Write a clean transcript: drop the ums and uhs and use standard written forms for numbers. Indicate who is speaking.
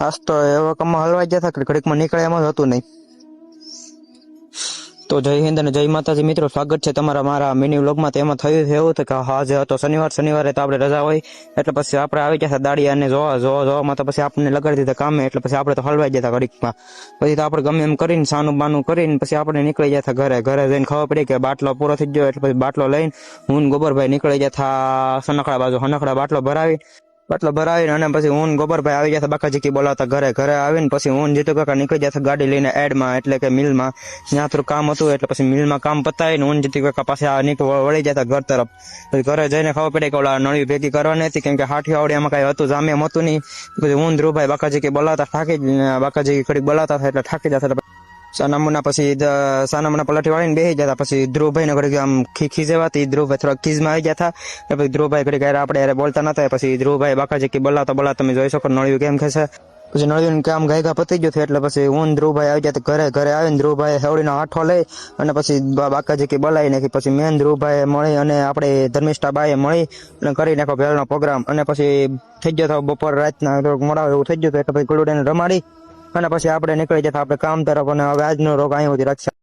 Speaker 1: આજ તો એવા કામમાં હલવાઈ ગયા હતા કે ઘડીકમાં નીકળે એમ જ હતું નહીં. તો જય હિન્દ અને જય માતાજી મિત્રો, સ્વાગત છે તમારા મારા મિની વ્લોગમાં. તો એમાં થયું છે એવું કે હા જે હતો શનિવારે તો આપણે રજા હોય એટલે પછી આપણે આવી ગયા દાડિયા અને જોવામાં તો પછી આપણને લગાડી દીધા કામે, એટલે પછી આપણે તો હલવાઈ ગયા ઘડીકમાં. પછી તો આપણે ગમે એમ કરીને સાનું બાનું કરીને પછી આપણે નીકળી ગયા ઘરે જઈને ખબર પડી કે બાટલો પૂરો થઈ ગયો, એટલે પછી બાટલો લઈને હું ગોબરભાઈ નીકળી ગયા સનખડા બાજુ. સનખડા બાટલો ભરાવીને અને પછી હું ગોબરભાઈ આવી ગયા બાકાજી બોલાવતા ઘરે આવીને પછી હું જીતુ કાકા નીકળી ગયા ગાડી લઈને એડમાં, એટલે કે મિલમાં. ત્યાં થોડું કામ હતું એટલે પછી મિલમાં કામ પતાવીને હું જીતુ કાકા પાસે વળી ગયા ઘર તરફ. પછી ઘરે જઈને ખબર પડી કે ઓલા નળી ભેગી કરવાની હતી, કેમ કે હાથીવાવડીમાં કઈ હતું જામે હતું નહીં. પછી હું ધ્રુવભાઈ બાકાજી બોલાવતા બાકાજી ઘડીક બોલાવતા હતા એટલે થાકી જતા. સાનામુના પલાઠી વાળીને બેસી જતા. પછી ધ્રુવભાઈ ને ઘડીક આમ ખીજવાતી ધ્રુવભાઈ થોડા ખીજમાં આવી ગયા હતા. પછી ધ્રુવભાઈ ઘડીક આપણે બોલતા નતા. પછી ધ્રુવભાઈ બાકાજી બોલાવતા તમે જોઈ શકો નળિયું કેમ ખેશે. પછી નળિયું કામ ગાયગા પતી ગયું એટલે પછી હું ધ્રુવભાઈ આવી ગયા ઘરે આવીને ધ્રુવભાઈ હેવડીનો હાથો લઈ અને પછી બાકાજી બોલાવી નાખી. પછી મેન ધ્રુવભાઈ મળી અને આપણે ધર્મિષ્ઠા બાએ મળી અને કરી નાખો ભેળનો પ્રોગ્રામ. અને પછી થઈ ગયો બપોર રાતના મોડા એવું થઈ ગયું એટલે પછી ગળુડાને રમાડી અને પછી આપણે નીકળી જતા આપણે કામ તરફ. અને હવે આજનો રોગ અહીં સુધી રાખશે.